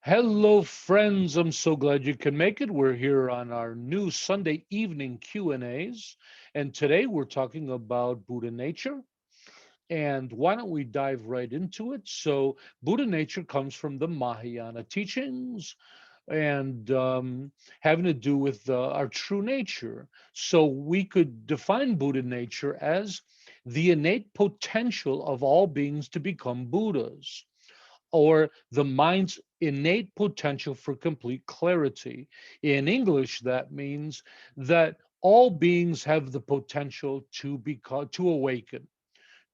Hello, friends. I'm so glad you can make it. We're here on our new Sunday evening Q&As, and today we're talking about Buddha nature. And why don't we dive right into it? So, Buddha nature comes from the Mahayana teachings and having to do with our true nature. So, we could define Buddha nature as the innate potential of all beings to become Buddhas, or the mind's innate potential for complete clarity. In English, that means that all beings have the potential to awaken,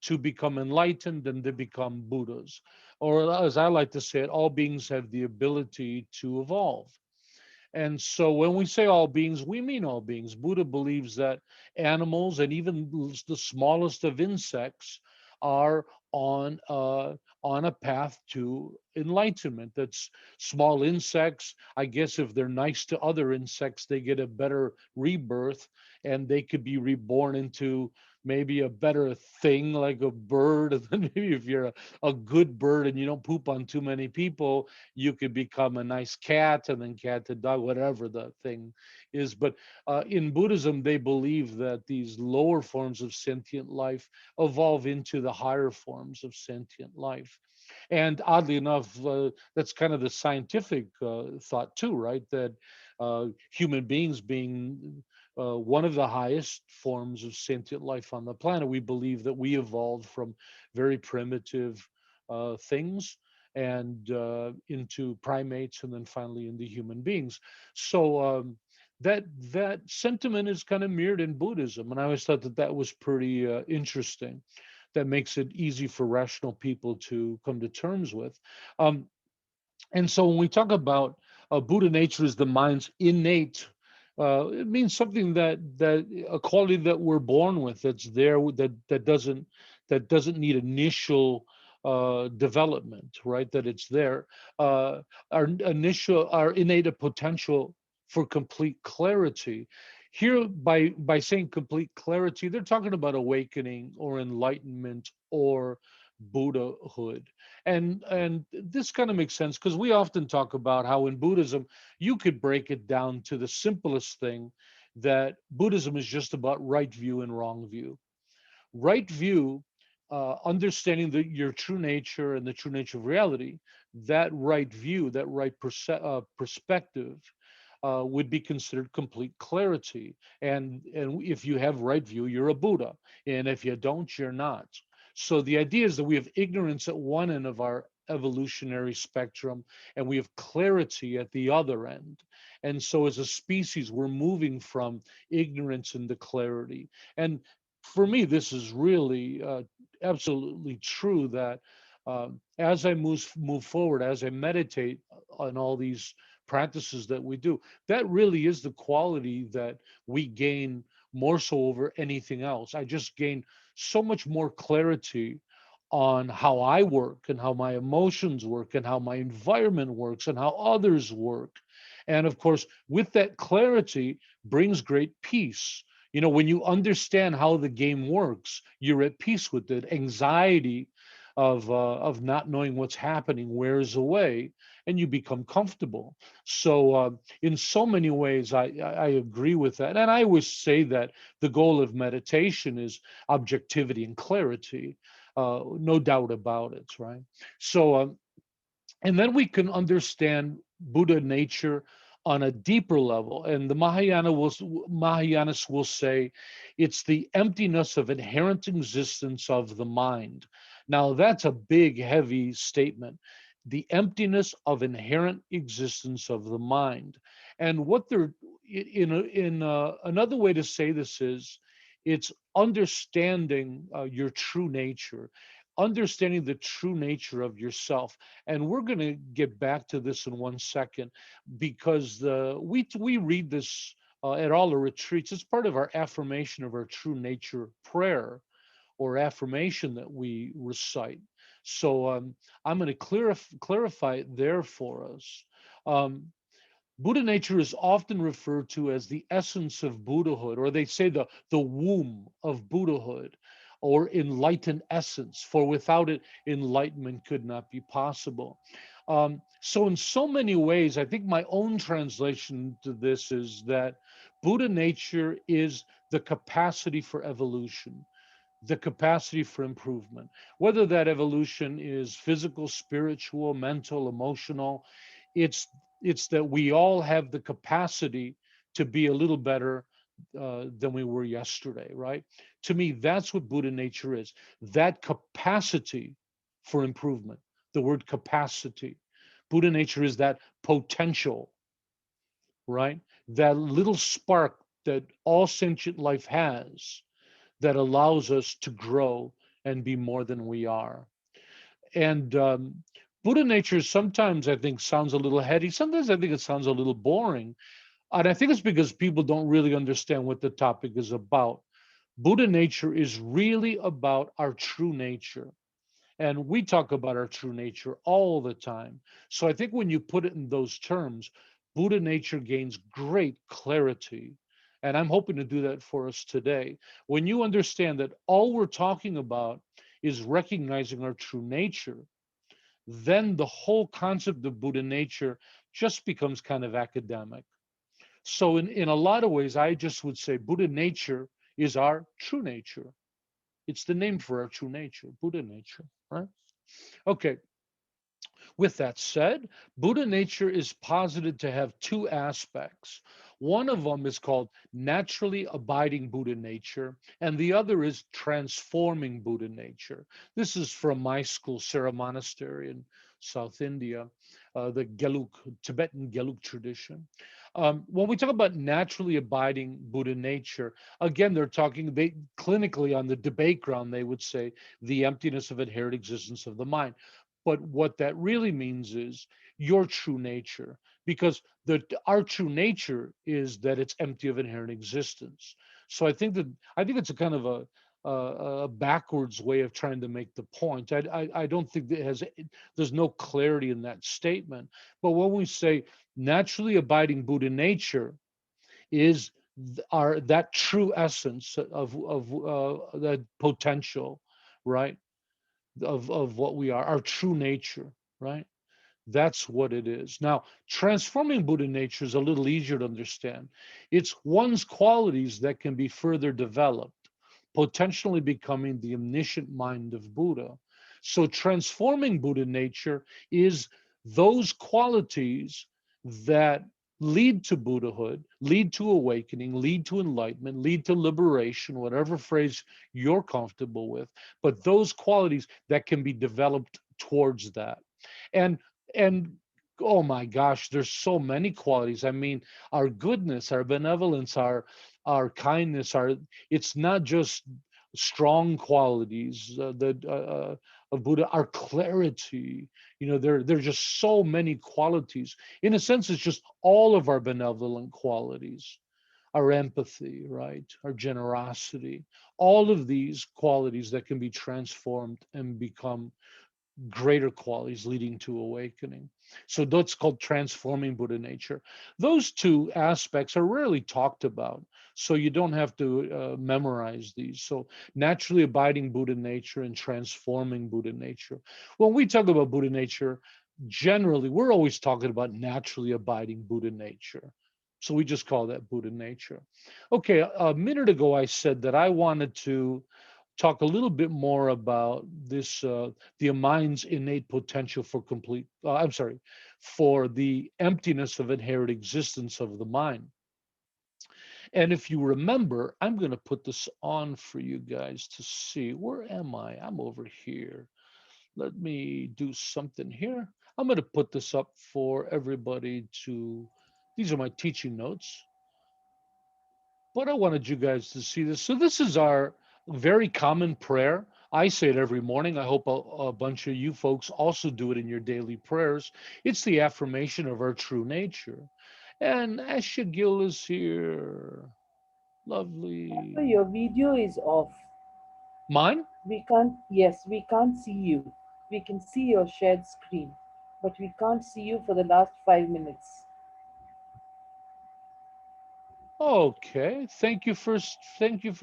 to become enlightened, and to become Buddhas. Or as I like to say it, all beings have the ability to evolve. And so when we say all beings, we mean all beings. Buddha believes that animals and even the smallest of insects are on a path to enlightenment. That's small insects. I guess if they're nice to other insects, they get a better rebirth and they could be reborn into maybe a better thing like a bird. And then maybe if you're a good bird and you don't poop on too many people, you could become a nice cat, and then cat to dog, whatever the thing is. But in Buddhism, they believe that these lower forms of sentient life evolve into the higher forms of sentient life. And oddly enough, that's kind of the scientific thought too, right? That human beings being one of the highest forms of sentient life on the planet, we believe that we evolved from very primitive things and into primates, and then finally into human beings. So that sentiment is kind of mirrored in Buddhism, and I always thought that that was pretty interesting. That makes it easy for rational people to come to terms with. Um, and so when we talk about Buddha nature is the mind's innate, it means something that a quality that we're born with, that's there, that doesn't need initial development, right? That it's there. Our innate potential for complete clarity. Here, by saying complete clarity, they're talking about awakening or enlightenment or Buddhahood. And this kind of makes sense because we often talk about how in Buddhism you could break it down to the simplest thing, that Buddhism is just about right view and wrong view. Right view, understanding your true nature and the true nature of reality. That right view, that right perspective, would be considered complete clarity. And if you have right view, you're a Buddha, and if you don't, you're not. So the idea is that we have ignorance at one end of our evolutionary spectrum, and we have clarity at the other end. And so as a species, we're moving from ignorance into clarity. And for me, this is really absolutely true, that as I move forward, as I meditate on all these practices that we do, that really is the quality that we gain more so over anything else. I just gain so much more clarity on how I work and how my emotions work and how my environment works and how others work. And of course, with that clarity brings great peace. When you understand how the game works, you're at peace with it. Anxiety of not knowing what's happening wears away, and you become comfortable. So, in so many ways, I agree with that. And I always say that the goal of meditation is objectivity and clarity, no doubt about it, right? So, and then we can understand Buddha nature on a deeper level. And the Mahayanists will say it's the emptiness of inherent existence of the mind. Now, that's a big, heavy statement. The emptiness of inherent existence of the mind. And what they're another way to say this is, it's understanding your true nature, understanding the true nature of yourself. And we're going to get back to this in 1 second, because we read this at all the retreats. It's part of our affirmation of our true nature prayer or affirmation that we recite. So I'm going to clarify it there for us. Um, Buddha nature is often referred to as the essence of Buddhahood, or they say the womb of Buddhahood. or enlightened essence, for without it, enlightenment could not be possible. So, in so many ways, I think my own translation to this is that Buddha nature is the capacity for evolution, the capacity for improvement, whether that evolution is physical, spiritual, mental, emotional. It's that we all have the capacity to be a little better than we were yesterday, right? To me, that's what Buddha nature is, that capacity for improvement. The word capacity. Buddha nature is that potential, right? That little spark that all sentient life has that allows us to grow and be more than we are. And Buddha nature sometimes I think sounds a little heady. Sometimes I think it sounds a little boring. And I think it's because people don't really understand what the topic is about. Buddha nature is really about our true nature. And we talk about our true nature all the time. So I think when you put it in those terms, Buddha nature gains great clarity. And I'm hoping to do that for us today. When you understand that all we're talking about is recognizing our true nature, then the whole concept of Buddha nature just becomes kind of academic. So, in a lot of ways, I just would say Buddha nature is our true nature. It's the name for our true nature, Buddha nature, right? Okay, with that said, Buddha nature is posited to have two aspects. One of them is called naturally abiding Buddha nature, and the other is transforming Buddha nature. This is from my school, Sera Monastery in South India, the Gelug, Tibetan Gelug tradition. When we talk about naturally abiding Buddha nature, again, they're talking they clinically on the debate ground, they would say the emptiness of inherent existence of the mind. But what that really means is your true nature, because our true nature is that it's empty of inherent existence. So I think it's a kind of a backwards way of trying to make the point. I don't think that there's no clarity in that statement. But when we say naturally abiding Buddha nature is our that true essence of that potential, right? Of what we are, our true nature, right? That's what it is. Now, transforming Buddha nature is a little easier to understand. It's one's qualities that can be further developed, potentially becoming the omniscient mind of Buddha. So, transforming Buddha nature is those qualities that lead to Buddhahood, lead to awakening, lead to enlightenment, lead to liberation, whatever phrase you're comfortable with, but those qualities that can be developed towards that. And and oh my gosh, there's so many qualities. I mean, our goodness, our benevolence, our kindness, our it's not just strong qualities of Buddha, our clarity. You know, there's just so many qualities. In a sense, it's just all of our benevolent qualities, our empathy, right? Our generosity, all of these qualities that can be transformed and become greater qualities leading to awakening. So that's called transforming Buddha nature. Those two aspects are rarely talked about. So you don't have to memorize these. So naturally abiding Buddha nature and transforming Buddha nature. When we talk about Buddha nature, generally, we're always talking about naturally abiding Buddha nature. So we just call that Buddha nature. Okay, a minute ago I said that I wanted to talk a little bit more about this the mind's innate potential for complete I'm sorry, for the emptiness of inherent existence of the mind. And if you remember, I'm going to put this on for you guys to see. Where am I? I'm over here. Let me do something here. I'm going to put this up for everybody to, these are my teaching notes, but I wanted you guys to see this. So this is our very common prayer. I say it every morning. I hope a bunch of you folks also do it in your daily prayers. It's the affirmation of our true nature. And Ashagil is here. Tharpa, Lovely. your video is off. Mine? We can't see you. We can see your shared screen, but we can't see you for the last 5 minutes. Okay. Thank you for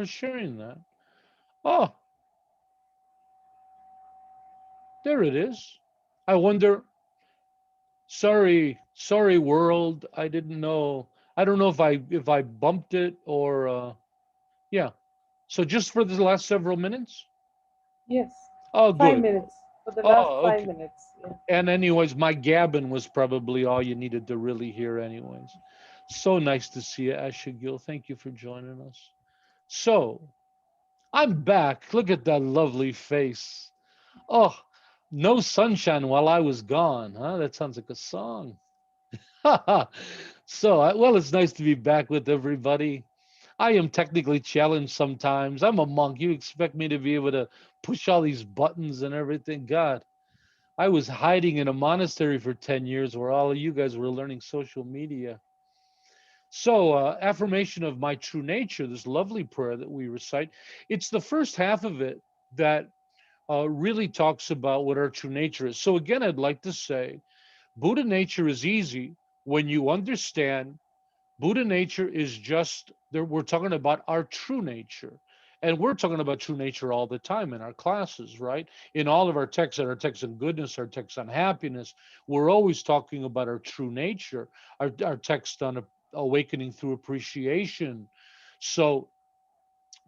sharing that. Oh. There it is. I wonder, sorry world, I didn't know. I don't know if I bumped it or yeah. So just for the last several minutes? Yes, Oh, five good. minutes for the last Oh, five okay. minutes. Yeah. And anyways, my gabbing was probably all you needed to really hear anyways. So nice to see you, Ashigil. Thank you for joining us. So, I'm back. Look at that lovely face. Oh, no sunshine while I was gone, huh? That sounds like a song. Well, it's nice to be back with everybody. I am technically challenged sometimes. I'm a monk. You expect me to be able to push all these buttons and everything? God, I was hiding in a monastery for 10 years where all of you guys were learning social media. So, affirmation of my true nature, this lovely prayer that we recite, it's the first half of it that really talks about what our true nature is. So, again, I'd like to say Buddha nature is easy when you understand Buddha nature is just there. We're talking about our true nature. And we're talking about true nature all the time in our classes, right? In all of our texts on goodness, our texts on happiness, we're always talking about our true nature, our text on awakening through appreciation. So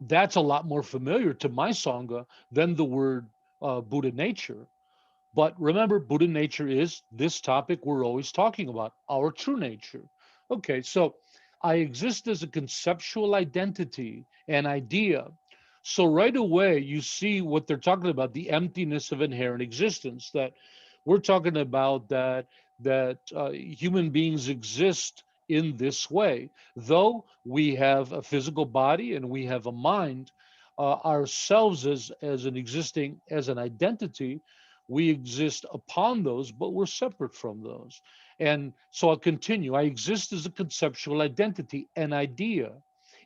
that's a lot more familiar to my Sangha than the word Buddha nature. But remember, Buddha nature is this topic we're always talking about, our true nature. Okay, so I exist as a conceptual identity, an idea. So right away, you see what they're talking about, the emptiness of inherent existence, that we're talking about that human beings exist in this way. Though we have a physical body and we have a mind, ourselves as an existing, as an identity, we exist upon those, but we're separate from those. And so I'll continue. I exist as a conceptual identity, an idea,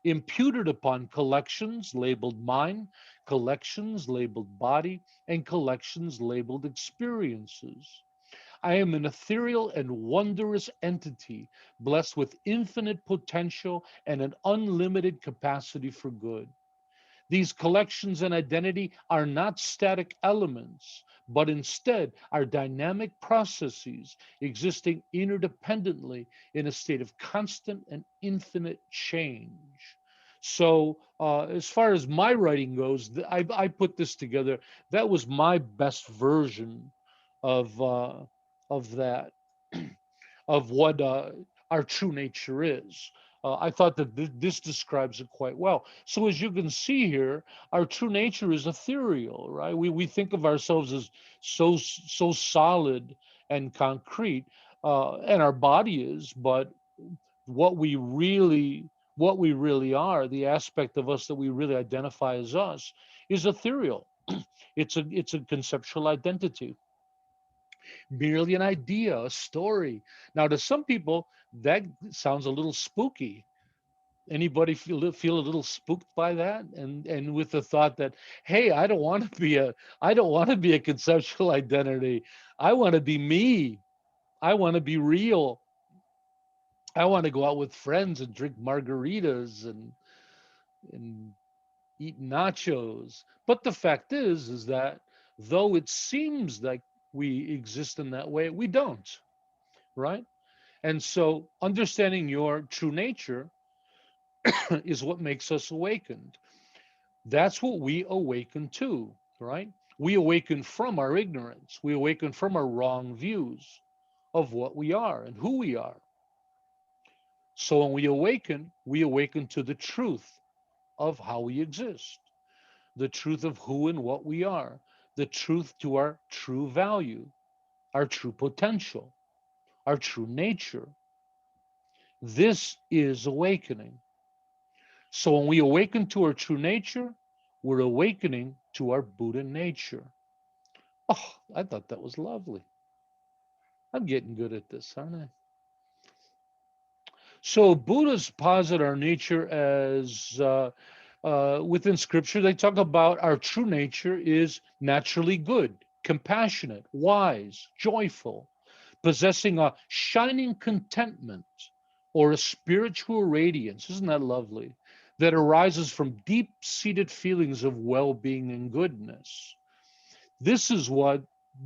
imputed upon collections labeled mind, collections labeled body, and collections labeled experiences. I am an ethereal and wondrous entity, blessed with infinite potential and an unlimited capacity for good. These collections and identity are not static elements, but instead are dynamic processes existing interdependently in a state of constant and infinite change. So, as far as my writing goes, I put this together. That was my best version of that of what our true nature is. I thought that this describes it quite well. So as you can see here, our true nature is ethereal, right? We think of ourselves as so solid and concrete, and our body is, but what we really what we really are, the aspect of us that we really identify as us, is ethereal. It's a conceptual identity, merely an idea, a story. Now, to some people, that sounds a little spooky. Anybody feel a little spooked by that? And with the thought that, hey, I don't want to be a conceptual identity. I want to be me. I want to be real. I want to go out with friends and drink margaritas and eat nachos. But the fact is that though it seems like we exist in that way, we don't, right? And so understanding your true nature is what makes us awakened. That's what we awaken to, right? We awaken from our ignorance. We awaken from our wrong views of what we are and who we are. So when we awaken to the truth of how we exist, the truth of who and what we are, the truth to our true value, our true potential, our true nature. This is awakening. So when we awaken to our true nature, we're awakening to our Buddha nature. Oh, I thought that was lovely. I'm getting good at this, aren't I? So Buddhists posit our nature as within scripture, they talk about our true nature is naturally good, compassionate, wise, joyful, possessing a shining contentment or a spiritual radiance. Isn't that lovely? That arises from deep seated feelings of well being and goodness. This is what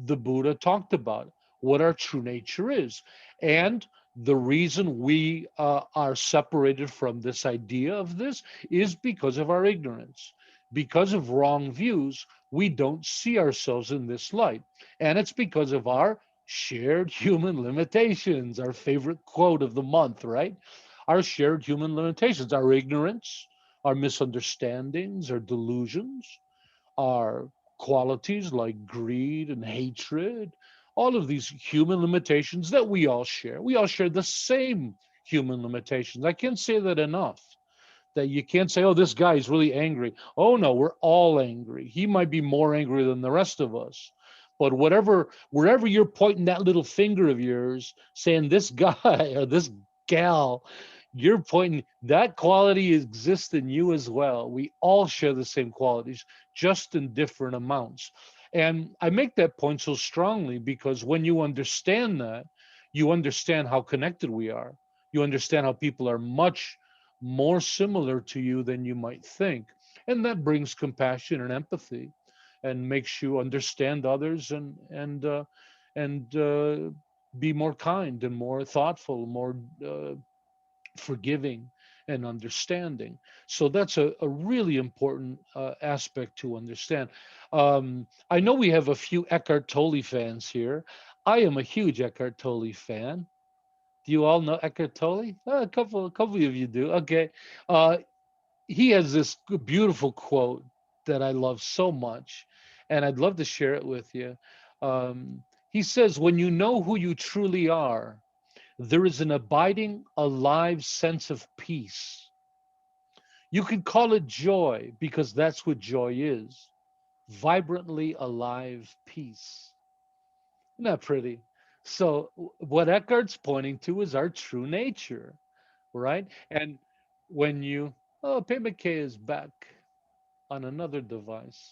the Buddha talked about, what our true nature is. And the reason we are separated from this idea of this is because of our ignorance. Because of wrong views, we don't see ourselves in this light. And it's because of our shared human limitations, our favorite quote of the month, right? Our shared human limitations, our ignorance, our misunderstandings, our delusions, are qualities like greed and hatred, all of these human limitations that we all share. We all share the same human limitations. I can't say that enough. That you can't say, oh, this guy is really angry. Oh, no, we're all angry. He might be more angry than the rest of us. But wherever you're pointing that little finger of yours, saying this guy or this gal, you're pointing that quality exists in you as well. We all share the same qualities, just in different amounts. And I make that point so strongly because when you understand that, you understand how connected we are. You understand how people are much more similar to you than you might think. And that brings compassion and empathy and makes you understand others and be more kind and more thoughtful, more forgiving and understanding. So that's a really important aspect to understand. I know we have a few Eckhart Tolle fans here. I am a huge Eckhart Tolle fan. Do you all know Eckhart Tolle? A couple of you do. Okay. Uh, he has this beautiful quote that I love so much, and I'd love to share it with you. He says, when you know who you truly are, there is an abiding, alive sense of peace. You can call it joy because that's what joy is, vibrantly alive peace. Isn't that pretty? So, what Eckhart's pointing to is our true nature, right? And when you, oh, Pei K is back on another device.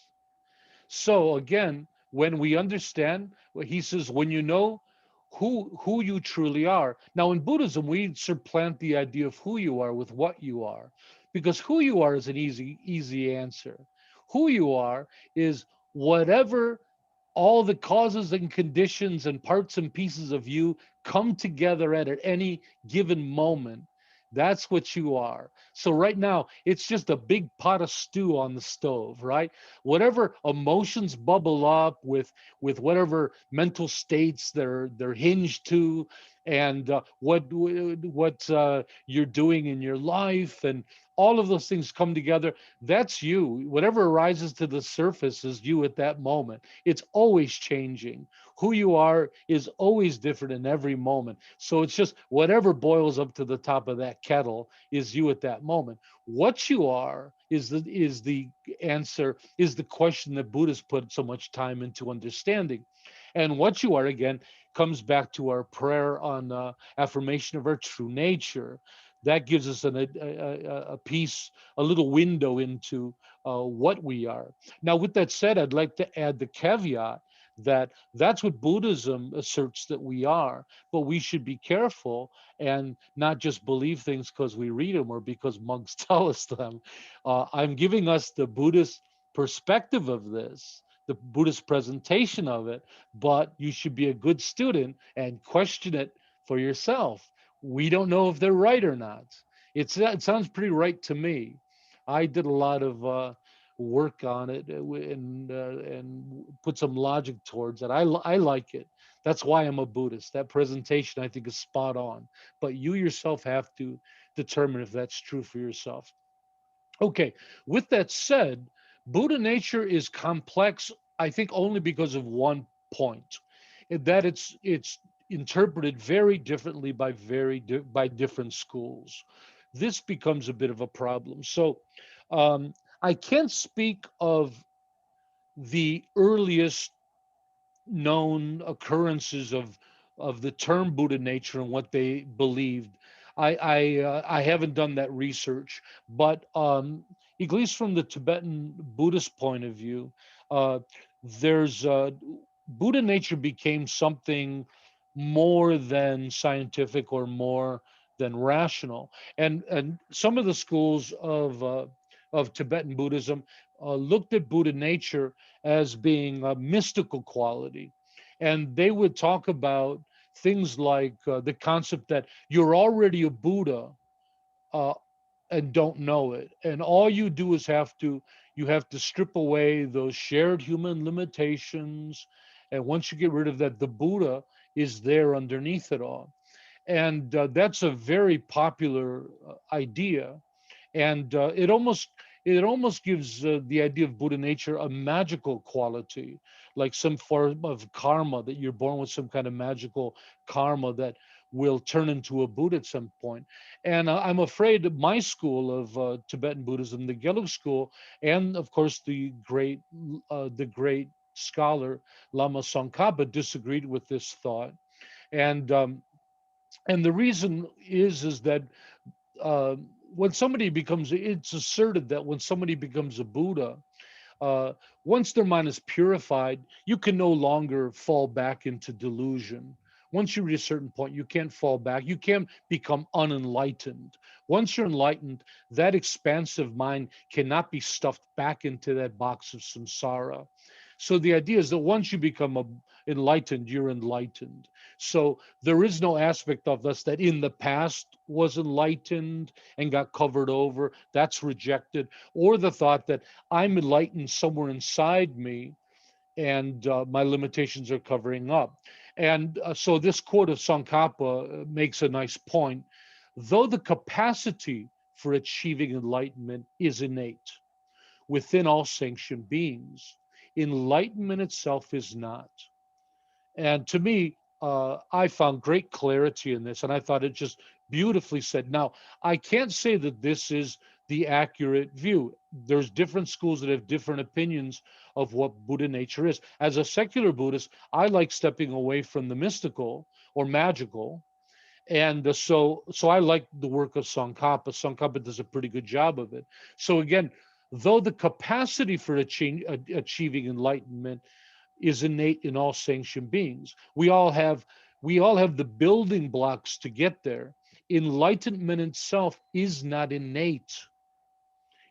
So again, when we understand, he says, when you know who you truly are. Now in Buddhism, we supplant the idea of who you are with what you are, because who you are is an easy answer. Who you are is whatever all the causes and conditions and parts and pieces of you come together at any given moment. That's what you are. So right now, it's just a big pot of stew on the stove, right? Whatever emotions bubble up with whatever mental states they're hinged to, and what you're doing in your life, and all of those things come together. That's you. Whatever arises to the surface is you at that moment. It's always changing. Who you are is always different in every moment. So it's just whatever boils up to the top of that kettle is you at that moment. What you are is the answer, is the question that Buddhists put so much time into understanding. And what you are, again, comes back to our prayer on affirmation of our true nature. That gives us a piece, a little window into what we are. Now, with that said, I'd like to add the caveat that that's what Buddhism asserts that we are, but we should be careful and not just believe things because we read them or because monks tell us them. I'm giving us the Buddhist perspective of this, the Buddhist presentation of it, but you should be a good student and question it for yourself. We don't know if they're right or not. It sounds pretty right to me. I did a lot of work on it and put some logic towards it. I like it. That's why I'm a Buddhist. That presentation I think is spot on. But you yourself have to determine if that's true for yourself. Okay, with that said, Buddha nature is complex, I think, only because of one point, that it's interpreted very differently by by different schools. This becomes a bit of a problem. So I can't speak of the earliest known occurrences of the term Buddha nature and what they believed. I haven't done that research, but at least from the Tibetan Buddhist point of view, uh, there's Buddha nature became something more than scientific or more than rational, and some of the schools of Tibetan Buddhism looked at Buddha nature as being a mystical quality. And they would talk about things like the concept that you're already a Buddha, uh, and don't know it. And all you do is you have to strip away those shared human limitations. And once you get rid of that, the Buddha is there underneath it all. And that's a very popular idea. And it almost gives the idea of Buddha nature a magical quality, like some form of karma, that you're born with some kind of magical karma that will turn into a Buddha at some point. And I'm afraid my school of Tibetan Buddhism, the Gelug school, and of course the great scholar Lama Tsongkhapa disagreed with this thought. And and the reason is that uh, when somebody becomes, it's asserted that when somebody becomes a Buddha, uh, once their mind is purified, you can no longer fall back into delusion. Once you reach a certain point, you can't fall back. You can't become unenlightened. Once you're enlightened, that expansive mind cannot be stuffed back into that box of samsara. So the idea is that once you become enlightened, you're enlightened. So there is no aspect of us that in the past was enlightened and got covered over. That's rejected. Or the thought that I'm enlightened somewhere inside me, and my limitations are covering up. And so this quote of Tsongkhapa makes a nice point. Though the capacity for achieving enlightenment is innate within all sentient beings, enlightenment itself is not. And to me, I found great clarity in this, and I thought it just beautifully said. Now, I can't say that this is the accurate view. There's different schools that have different opinions of what Buddha nature is. As a secular Buddhist, I like stepping away from the mystical or magical, and so I like the work of Tsongkhapa. Tsongkhapa does a pretty good job of it. So again, though the capacity for achieving enlightenment is innate in all sentient beings. We all have the building blocks to get there. Enlightenment itself is not innate.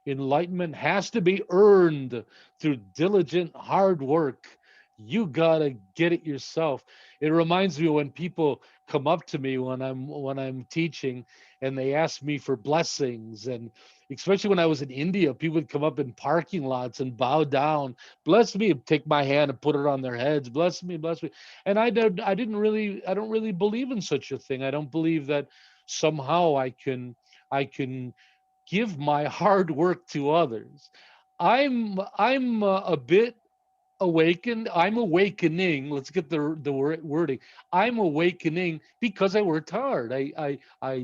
Enlightenment has to be earned through diligent hard work. You gotta get it yourself. It reminds me when people come up to me when I'm teaching, and they ask me for blessings. And especially when I was in India, people would come up in parking lots and bow down, bless me, take my hand and put it on their heads, bless me, bless me. And I don't really believe in such a thing. I don't believe that somehow I can give my hard work to others. I'm a bit awakened. I'm awakening. Let's get the wording. I'm awakening because I worked hard. I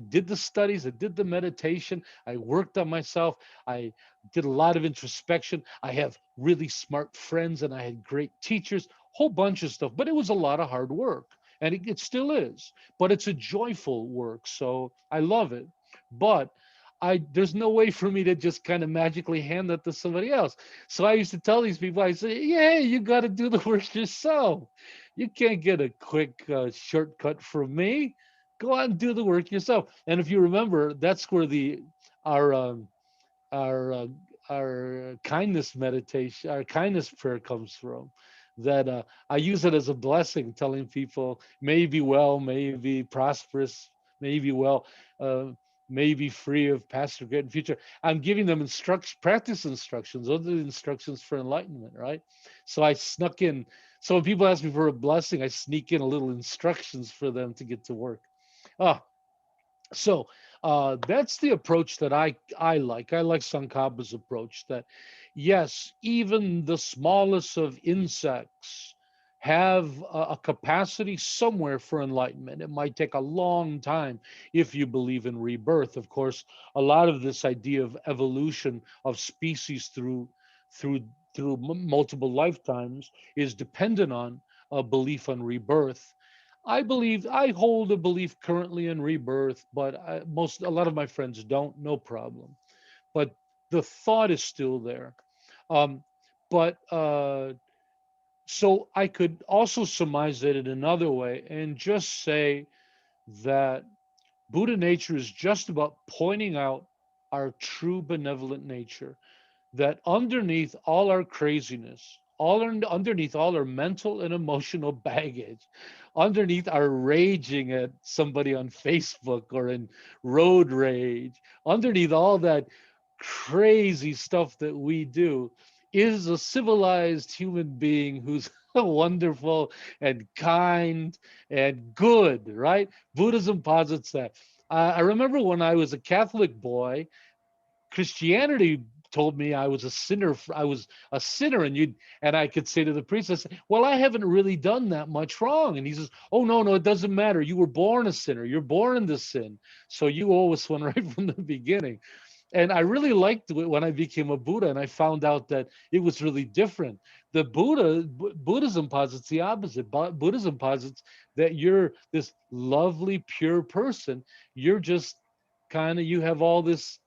did the studies. I did the meditation. I worked on myself. I did a lot of introspection. I have really smart friends, and I had great teachers. Whole bunch of stuff, but it was a lot of hard work, and it still is. But it's a joyful work, so I love it. But there's no way for me to just kind of magically hand that to somebody else. So I used to tell these people, I say, yeah, you got to do the work yourself. You can't get a quick shortcut from me. Go out and do the work yourself. And if you remember, that's where the our our our kindness meditation, our kindness prayer comes from. That I use it as a blessing, telling people, may you be well, may you be prosperous, may you be well, uh, may you be free of past regret and future. I'm giving them practice instructions. Those are the instructions for enlightenment, right? So I snuck in. So when people ask me for a blessing, I sneak in a little instructions for them to get to work. Ah, so that's the approach that I like. I like Sankaba's approach that, yes, even the smallest of insects have a capacity somewhere for enlightenment. It might take a long time if you believe in rebirth. Of course, a lot of this idea of evolution of species through through multiple lifetimes is dependent on a belief on rebirth. I hold a belief currently in rebirth, but a lot of my friends don't. No problem. But the thought is still there. Um, but so I could also surmise it in another way and just say that Buddha nature is just about pointing out our true benevolent nature, that underneath all our craziness, underneath all our mental and emotional baggage, underneath our raging at somebody on Facebook or in road rage, underneath all that crazy stuff that we do, is a civilized human being who's wonderful and kind and good, right? Buddhism posits that. I remember when I was a Catholic boy, Christianity told me I was a sinner. I was a sinner, and I could say to the priest, I said, "Well, I haven't really done that much wrong." And he says, "Oh no, no, it doesn't matter. You were born a sinner. You're born into sin, so you owe us one right from the beginning." And I really liked it when I became a Buddha, and I found out that it was really different. Buddhism posits the opposite. Buddhism posits that you're this lovely, pure person. You're just kind of, you have all these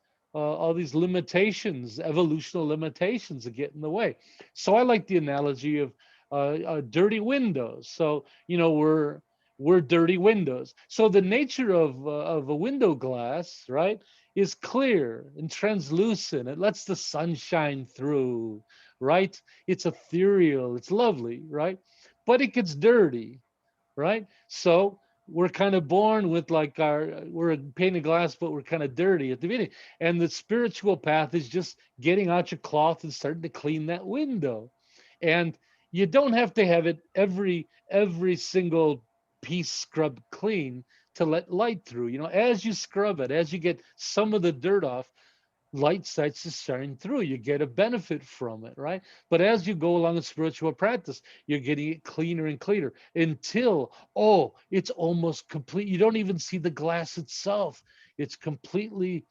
limitations, evolutional limitations that get in the way. So I like the analogy of dirty windows. So we're dirty windows. So the nature of a window glass, right, is clear and translucent. It lets the sun shine through, right? It's ethereal. It's lovely, right? But it gets dirty, right? So we're kind of born with like we're a pane of glass, but we're kind of dirty at the beginning. And the spiritual path is just getting out your cloth and starting to clean that window. And you don't have to have it every single piece scrubbed clean to let light through. As you scrub it, as you get some of the dirt off, light starts to shine through. You get a benefit from it, right? But as you go along in spiritual practice, you're getting it cleaner and cleaner until, oh, it's almost complete. You don't even see the glass itself. It's completely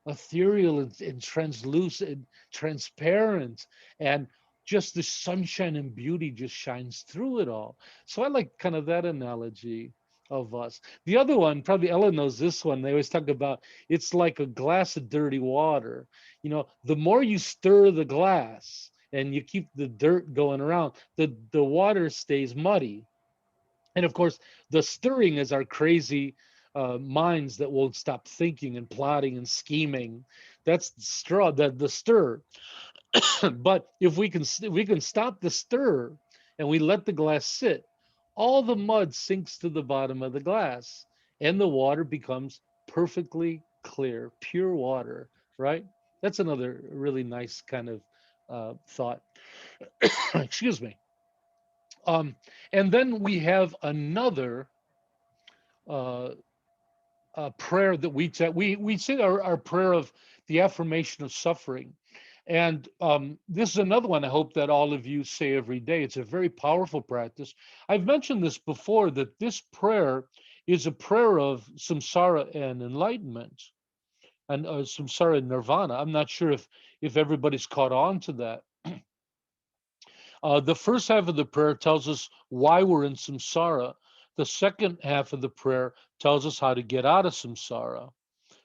ethereal and translucent, transparent, and just the sunshine and beauty just shines through it all. So I like kind of that analogy of us. The other one, probably Ella knows this one. They always talk about it's like a glass of dirty water. The more you stir the glass and you keep the dirt going around, the water stays muddy. And of course, the stirring is our crazy minds that won't stop thinking and plotting and scheming. That's the stir. But if we can stop the stir and we let the glass sit, all the mud sinks to the bottom of the glass, and the water becomes perfectly clear, pure water. Right? That's another really nice kind of thought. Excuse me. Um, and then we have another uh, prayer that we say our prayer of the affirmation of suffering. And this is another one I hope that all of you say every day. It's a very powerful practice. I've mentioned this before, that this prayer is a prayer of samsara and enlightenment, and samsara and nirvana. I'm not sure if everybody's caught on to that. The first half of the prayer tells us why we're in samsara. The second half of the prayer tells us how to get out of samsara.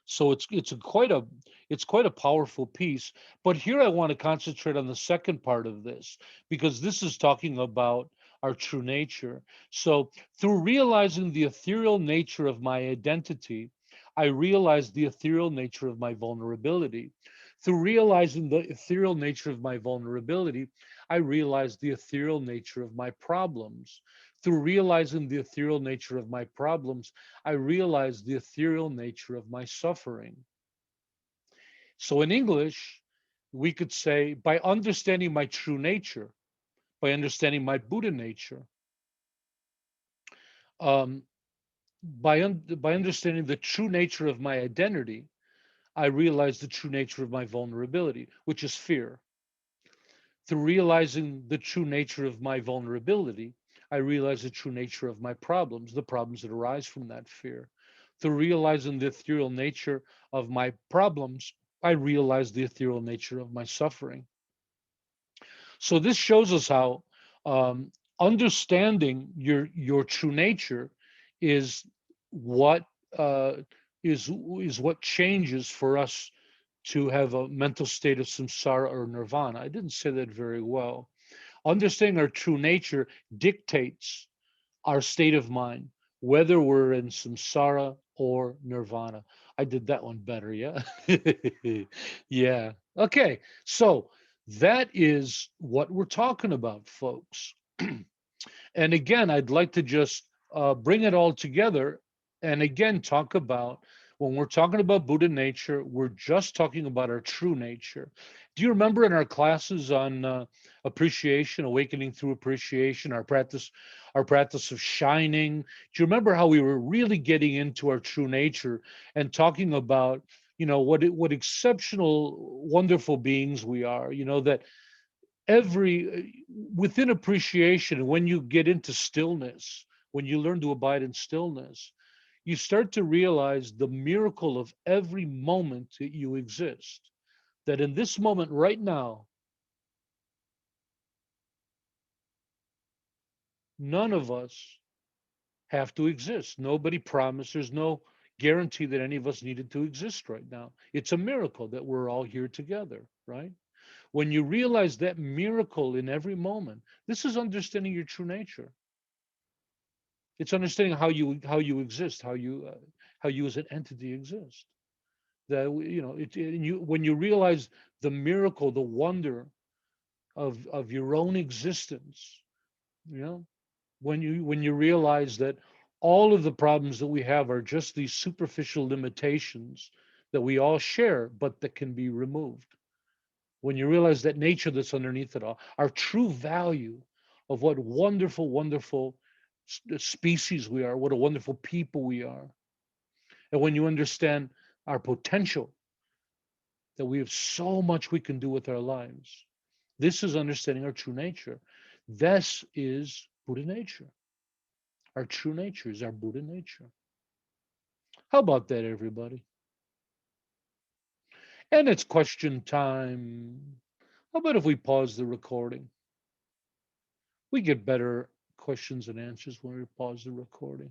So it's quite a powerful piece. But here I want to concentrate on the second part of this, because this is talking about our true nature. So through realizing the ethereal nature of my identity, I realize the ethereal nature of my vulnerability. Through realizing the ethereal nature of my vulnerability, I realize the ethereal nature of my problems. Through realizing the ethereal nature of my problems, I realize the ethereal nature of my suffering. So in English, we could say, by understanding my true nature, by understanding my Buddha nature, um, by understanding the true nature of my identity, I realize the true nature of my vulnerability, which is fear. Through realizing the true nature of my vulnerability, I realize the true nature of my problems, the problems that arise from that fear. Through realizing the ethereal nature of my problems, I realize the ethereal nature of my suffering. So this shows us how understanding your true nature is what uh, is what changes for us to have a mental state of samsara or nirvana. I didn't say that very well. Understanding our true nature dictates our state of mind, whether we're in samsara or nirvana. I did that one better, yeah? Yeah. Okay. So That is what we're talking about, folks. And again, I'd like to just bring it all together and again talk about when we're talking about Buddha nature, we're just talking about our true nature. Do you remember in our classes on appreciation, awakening through appreciation, our practice of shining? Do you remember how we were really getting into our true nature and talking about, what exceptional, wonderful beings we are? That every within appreciation, when you get into stillness, when you learn to abide in stillness, you start to realize the miracle of every moment that you exist, that in this moment right now, none of us have to exist. Nobody promised, there's no guarantee that any of us needed to exist right now. It's a miracle that we're all here together, right? When you realize that miracle in every moment, this is understanding your true nature. It's understanding how you exist, how you as an entity exist. That when you realize the miracle, the wonder of your own existence, you know, when you realize that all of the problems that we have are just these superficial limitations that we all share, but that can be removed. When you realize that nature that's underneath it all, our true value of what wonderful, wonderful species we are, what a wonderful people we are. And when you understand our potential, that we have so much we can do with our lives, this is understanding our true nature. This is Buddha nature. Our true nature is our Buddha nature. How about that, everybody? And it's question time. How about if we pause the recording? We get better questions and answers when we pause the recording.